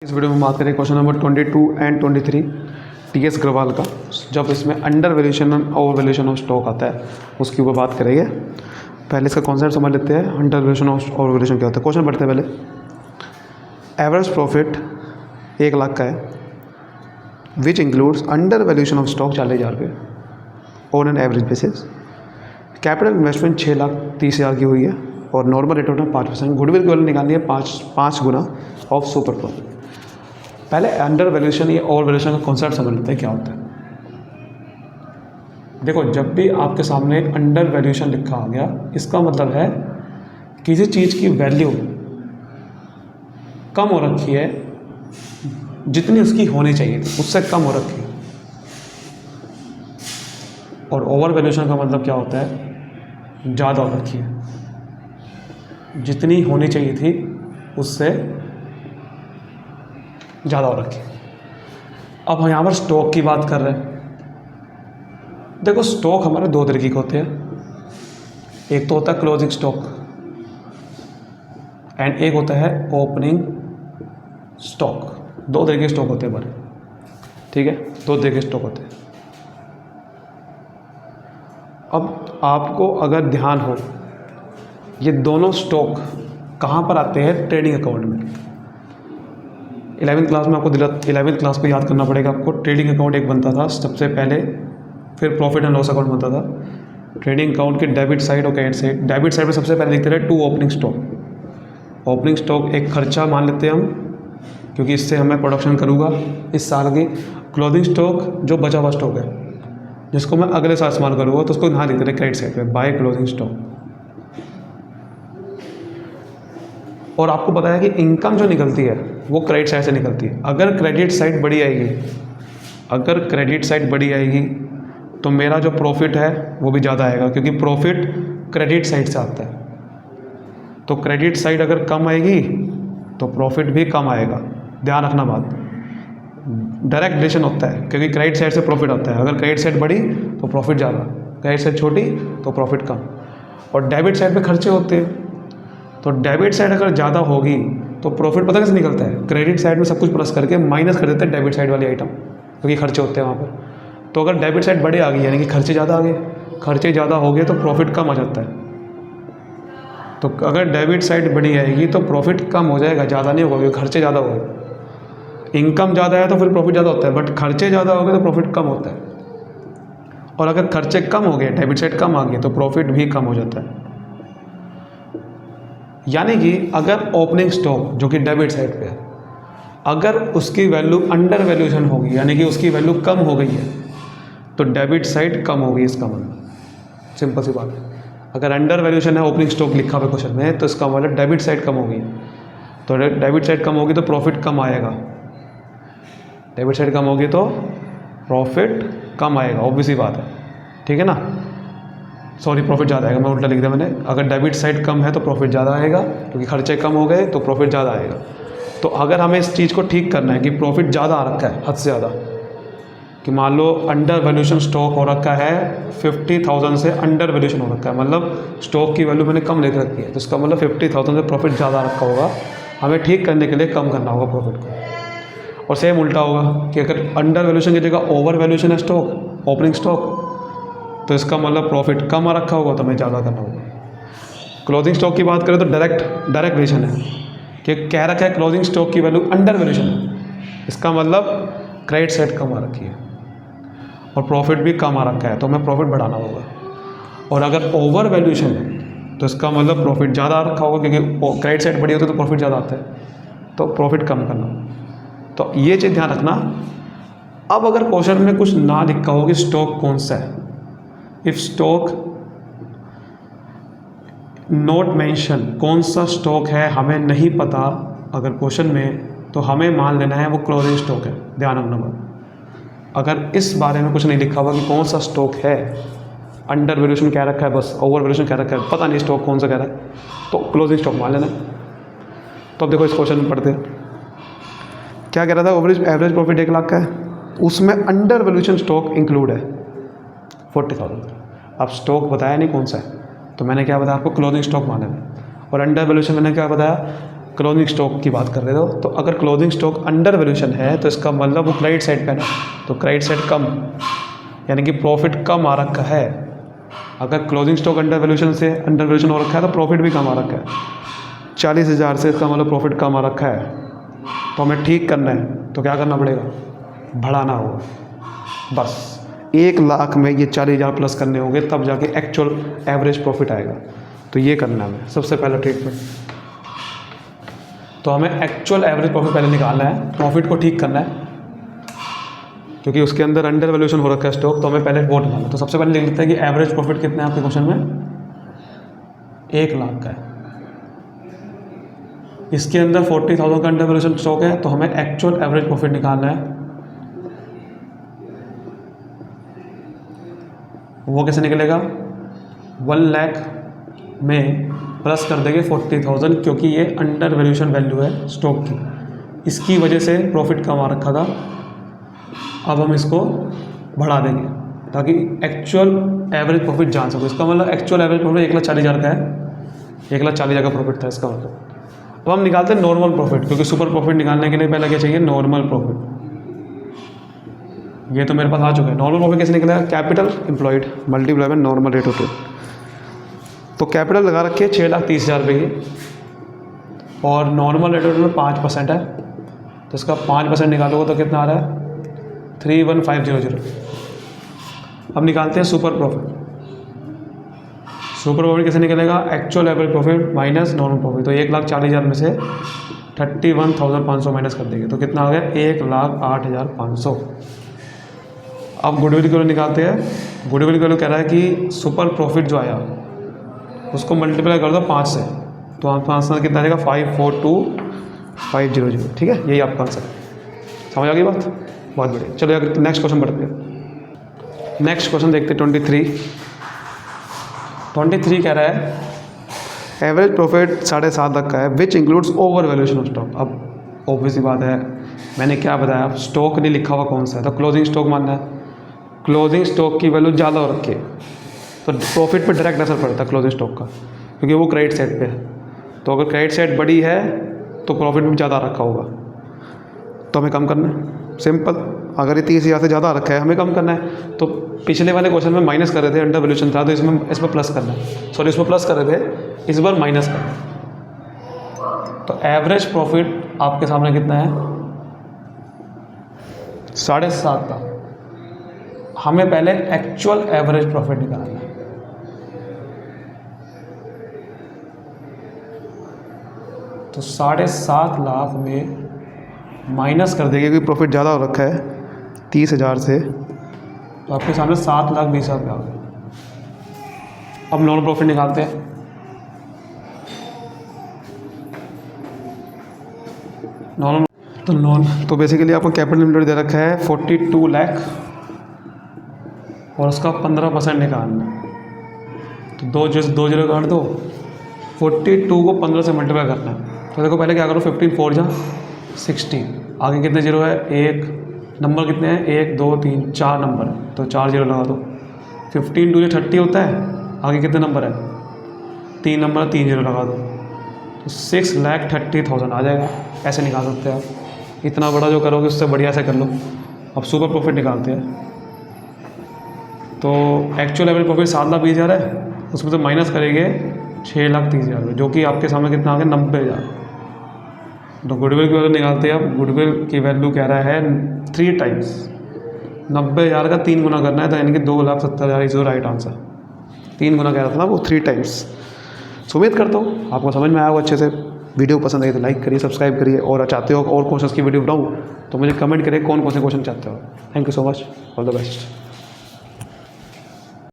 इस वीडियो में बात करें क्वेश्चन नंबर 22 एंड 23 टीएस ग्रवाल का। जब इसमें under valuation and over valuation of stock आता है उसके ऊपर बात करेंगे। पहले इसका कॉन्सेप्ट समझ लेते हैं, under valuation of over valuation क्या होता है। क्वेश्चन पढ़ते हैं पहले। एवरेज प्रॉफिट 1 लाख का है which includes under valuation of stock 40,000 रुपये on an average basis. Capital investment 6,30,000 की हुई है और normal rate of return 5%। Goodwill की वैल्यू निकालनी है 5 गुना ऑफ सुपर प्रॉफिट। पहले अंडर वैल्यूएशन या ओवर वैल्यूएशन का कॉन्सेप्ट समझ लेते हैं क्या होता है। देखो, जब भी आपके सामने अंडर वैल्यूएशन लिखा आ गया, इसका मतलब है किसी चीज़ की वैल्यू कम हो रखी है जितनी उसकी होनी चाहिए थी, उससे कम हो रखी है। और ओवर वैल्यूएशन का मतलब क्या होता है, ज़्यादा हो रखी है, जितनी होनी चाहिए थी उससे ज़्यादा हो रखी है। अब हम यहाँ पर स्टॉक की बात कर रहे हैं। देखो, स्टॉक हमारे दो तरीके के होते हैं। एक तो होता है क्लोजिंग स्टॉक एंड एक होता है ओपनिंग स्टॉक। दो तरीके के स्टॉक होते हैं हमारे, ठीक है, दो तरीके के स्टॉक होते हैं। अब आपको अगर ध्यान हो, ये दोनों स्टॉक कहाँ पर आते हैं, ट्रेडिंग अकाउंट में। 11वीं क्लास में आपको 11वीं क्लास को याद करना पड़ेगा आपको। ट्रेडिंग अकाउंट एक बनता था सबसे पहले, फिर प्रॉफिट एंड लॉस अकाउंट बनता था। ट्रेडिंग अकाउंट के डेबिट साइड और क्रेडिट साइड। डेबिट साइड में सबसे पहले लिखते रहे 2 ओपनिंग स्टॉक। ओपनिंग स्टॉक एक खर्चा मान लेते हैं हम, क्योंकि इससे हमें प्रोडक्शन करूँगा इस साल की। क्लोजिंग स्टॉक जो बचा हुआ स्टॉक है जिसको मैं अगले साल इस्तेमाल करूँगा, तो उसको यहाँ लिखते रहे क्रेडिट साइड पर, बाय क्लोजिंग स्टॉक। और आपको पता है कि इनकम जो निकलती है वो क्रेडिट साइड से निकलती है। अगर क्रेडिट साइड बड़ी आएगी, तो मेरा जो प्रॉफिट है वो भी ज़्यादा आएगा, क्योंकि प्रॉफिट क्रेडिट साइड से आता है। तो क्रेडिट साइड अगर कम आएगी तो प्रॉफिट भी कम आएगा। ध्यान रखना बात, डायरेक्ट रिलेशन होता है, क्योंकि क्रेडिट साइड से प्रॉफिट आता है। अगर क्रेडिट साइड बड़ी तो प्रॉफिट ज़्यादा, क्रेडिट साइड छोटी तो प्रॉफिट कम। और डेबिट साइड पे खर्चे होते हैं, तो डेबिट साइड अगर ज़्यादा होगी तो प्रॉफिट पता कैसे निकलता है, क्रेडिट साइड में सब कुछ प्लस करके माइनस कर देते हैं डेबिट साइड वाली आइटम, क्योंकि खर्चे होते हैं वहाँ पर। तो अगर डेबिट साइड बड़े आ गई, यानी कि खर्चे ज़्यादा आ गए, खर्चे ज़्यादा हो गए तो प्रॉफिट कम आ जाता है। तो अगर डेबिट साइड बड़ी आएगी तो प्रॉफिट कम हो जाएगा, ज़्यादा नहीं होगा, क्योंकि खर्चे ज़्यादा हो गए। इनकम ज़्यादा है तो फिर प्रॉफिट ज़्यादा होता है, बट खर्चे ज़्यादा हो गए तो प्रॉफिट कम होता है। और अगर खर्चे कम हो गए, डेबिट साइड कम आ गई, तो प्रॉफिट भी कम हो जाता है। यानी कि अगर ओपनिंग स्टॉक जो कि डेबिट साइड पे है, अगर उसकी वैल्यू अंडर वैल्यूएशन होगी, यानी कि उसकी वैल्यू कम हो गई है, तो डेबिट साइड कम होगी। इसका मतलब सिंपल सी बात है, अगर अंडर वैल्यूएशन है ओपनिंग स्टॉक लिखा हुआ क्वेश्चन में, तो इसका मतलब डेबिट साइड कम होगी। तो डेबिट साइड कम होगी तो प्रॉफिट कम आएगा। डेबिट साइड कम होगी तो प्रॉफिट कम आएगा, ऑब्वियस ही बात है, ठीक है ना। सॉरी, प्रॉफिट ज़्यादा आएगा, मैं उल्टा लिख दिया मैंने। अगर डेबिट साइड कम है तो प्रॉफिट ज़्यादा आएगा, क्योंकि खर्चे कम हो गए तो प्रॉफिट ज़्यादा आएगा। तो अगर हमें इस चीज़ को ठीक करना है कि प्रॉफिट ज़्यादा आ रखा है, हद से ज़्यादा, कि मान लो अंडर वैल्यूएशन स्टॉक हो रखा है 50,000 से अंडर वैल्यूएशन हो रखा है, मतलब स्टॉक की वैल्यू मैंने कम लिख रखी है, तो इसका मतलब 50,000 से प्रॉफिट ज़्यादा रखा होगा। हमें ठीक करने के लिए कम करना होगा प्रॉफिट को। और सेम उल्टा होगा कि अगर अंडर वैल्यूएशन की जगह ओवर वैल्यूएशन है स्टॉक, ओपनिंग स्टॉक, तो इसका मतलब प्रॉफिट कम आ रखा होगा तो हमें ज़्यादा करना होगा। क्लोजिंग स्टॉक की बात करें तो डायरेक्ट रिलेशन है कि कह रखा है क्लोजिंग स्टॉक की वैल्यू अंडर वैल्यूएशन है, इसका मतलब क्रेडिट साइड कम आ रखी है और प्रॉफिट भी कम आ रखा है, तो हमें प्रॉफिट बढ़ाना होगा। और अगर ओवर वैल्यूएशन है तो इसका मतलब प्रॉफिट ज़्यादा आ रखा होगा, क्योंकि क्रेडिट साइड बड़ी होती है तो प्रॉफिट ज़्यादा आता है, तो प्रॉफिट कम करना। तो ये चीज़ ध्यान रखना। अब अगर क्वेश्चन में कुछ ना लिखा हो कि स्टॉक कौन सा है, इफ स्टॉक नोट मेंशन, कौन सा स्टॉक है हमें नहीं पता अगर क्वेश्चन में, तो हमें मान लेना है वो क्लोजिंग स्टॉक है। ध्यान रखना बात, अगर इस बारे में कुछ नहीं लिखा हुआ कि कौन सा स्टॉक है, अंडर वैल्यूएशन क्या रखा है, बस ओवर वैल्यूएशन क्या रखा है, पता नहीं स्टॉक कौन सा कह रहा है, तो क्लोजिंग स्टॉक मान लेना। तो अब देखो इस क्वेश्चन में पढ़ते हैं क्या कह रहा था। एवरेज प्रॉफिट 1 लाख का है, उसमें अंडर वैल्यूएशन स्टॉक इंक्लूड है 40,000। अब स्टॉक बताया नहीं कौन सा है, तो मैंने क्या बताया आपको, क्लोजिंग स्टॉक माने में। और अंडर वैल्यूएशन मैंने क्या बताया, क्लोजिंग स्टॉक की बात कर रहे हो, तो अगर क्लोजिंग स्टॉक अंडर वैल्यूएशन है तो इसका मतलब वो क्रेडिट साइड पे ना, तो क्रेडिट साइड कम, यानी कि प्रॉफिट कम आ रखा है। अगर क्लोजिंग स्टॉक अंडर वैल्यूएशन हो रखा है तो प्रॉफिट भी कम आ रखा है। 40,000 से इसका मतलब प्रॉफिट कम आ रखा है, तो हमें ठीक करना है तो क्या करना पड़ेगा, बढ़ाना होगा। बस 1 लाख में ये 40,000 प्लस करने होंगे, तब जाके एक्चुअल एवरेज प्रॉफिट आएगा। तो ये करना है हमें सबसे पहला ट्रीटमेंट। तो हमें एक्चुअल एवरेज प्रॉफिट पहले निकालना है, प्रॉफिट को ठीक करना है, क्योंकि उसके अंदर अंडर वैल्यूएशन हो रखा है स्टॉक, तो हमें पहले वो निकालना है। तो सबसे पहले लिख लेते हैं कि एवरेज प्रॉफिट कितना है आपके क्वेश्चन में, 1 लाख का है। इसके अंदर 40,000 का अंडर वैल्यूएशन स्टॉक है, तो हमें एक्चुअल एवरेज प्रॉफिट निकालना है। वो कैसे निकलेगा, 1 लाख में प्लस कर देंगे 40,000, क्योंकि ये अंडर वैल्यूएशन वैल्यू है स्टॉक की, इसकी वजह से प्रॉफिट कम आ रखा था। अब हम इसको बढ़ा देंगे ताकि एक्चुअल एवरेज प्रॉफिट जान सको। इसका मतलब एक्चुअल एवरेज प्रॉफिट 1,40,000 का है, 1,40,000 का प्रॉफिट था इसका मतलब। अब हम निकालते हैं नॉर्मल प्रॉफिट, क्योंकि सुपर प्रॉफिट निकालने के लिए पहले क्या चाहिए, नॉर्मल प्रॉफिट। ये तो मेरे पास आ चुका है। नॉर्मल प्रॉफिट कैसे निकलेगा, capital employed multiply by normal rate of return. तो कैपिटल लगा रखी है 6,30,000 रुपये की, और नॉर्मल रेट ऑफ रिटर्न 5% है, तो इसका 5% निकालोगे तो कितना आ रहा है, 31500। अब निकालते हैं सुपर प्रॉफिट। सुपर प्रॉफिट कैसे निकलेगा, actual average profit minus normal profit. तो 1,40,000 में से 31,500 माइनस कर देंगे तो कितना आ गया, 1,08,500। अब गुडविल की वैल्यू निकालते हैं। गुडविल की वैल्यू कह रहा है कि सुपर प्रॉफिट जो आया उसको मल्टीप्लाई कर दो 5 से, तो आपका आंसर कितना आएगा, 542,500। ठीक है, यही आपका आंसर है। समझ आ गई बात, बहुत बढ़िया। चलो अगर नेक्स्ट क्वेश्चन बढ़ते हैं। नेक्स्ट क्वेश्चन देखते हैं 23 कह रहा है एवरेज प्रॉफिट 7.5 लाख का है, which includes over valuation of stock. अब ऑब्वियस ही बात है, मैंने क्या बताया, अब स्टॉक नहीं लिखा हुआ कौन सा है, तो क्लोजिंग स्टॉक मानना है। क्लोजिंग स्टॉक की वैल्यू ज़्यादा हो रखी है तो प्रॉफिट पर डायरेक्ट असर पड़ता है क्लोजिंग स्टॉक का, क्योंकि वो क्रेडिट साइड पे है। तो अगर क्रेडिट साइड बड़ी है तो प्रॉफिट भी ज़्यादा रखा होगा, तो हमें कम करना है। सिंपल, अगर ये 30,000 से ज़्यादा रखा है हमें कम करना है। तो पिछले वाले क्वेश्चन में माइनस कर रहे थे, अंडर वैल्यूएशन था, तो इसमें प्लस करना है। सॉरी, इसमें प्लस कर रहे थे, इस बार माइनस करना है। तो एवरेज प्रॉफिट आपके सामने कितना है, 7.5 लाख। हमें पहले एक्चुअल एवरेज प्रॉफिट निकालना है। तो 7.5 लाख में माइनस कर देंगे, क्योंकि प्रॉफिट ज़्यादा हो रखा है 30,000 से, तो आपके सामने 7,20,000 आ गए। अब नॉर्मल प्रॉफिट निकालते हैं। तो बेसिकली आपको कैपिटल लिमिटेड दे रखा है 42 लाख और उसका 15% निकालना है। तो 2 जीरो काट दो, 42 को 15 से मल्टीप्लाई करना है। तो देखो पहले क्या करो, 15 4 जा 60, आगे कितने जीरो है, एक नंबर कितने हैं, 1 2 3 4 नंबर है, तो 4 जीरो लगा दो। 15 2 30 होता है, आगे कितने नंबर है, 3 नंबर है, 3 जीरो लगा दो, तो 6,30,000 आ जाएगा। ऐसे निकाल सकते हैं आप, इतना बड़ा जो करोगे उससे बढ़िया से कर लो। अब सुपर प्रॉफिट निकालते हैं। तो एक्चुअल एवरेज प्रॉफिट 7,20,000 है, उसमें से माइनस करेंगे 6,30,000, जो कि आपके सामने कितना आ गया, 90,000। तो गुडविल की वैल्यू निकालते हैं। अब गुडविल की वैल्यू कह रहा है 3 टाइम्स 90,000 का 3 गुना करना है, तो यानी कि 2,70,000 इज राइट आंसर। 3 गुना कह रहा था ना वो, 3 टाइम्स। उम्मीद करता हूँ आपको समझ में आया होगा अच्छे से। वीडियो पसंद आई तो लाइक करिए, सब्सक्राइब करिए, और चाहते हो और क्वेश्चन की वीडियो बनाऊँ तो मुझे कमेंट करिए कौन कौन से क्वेश्चन चाहते हो। Thank you so much, all the best.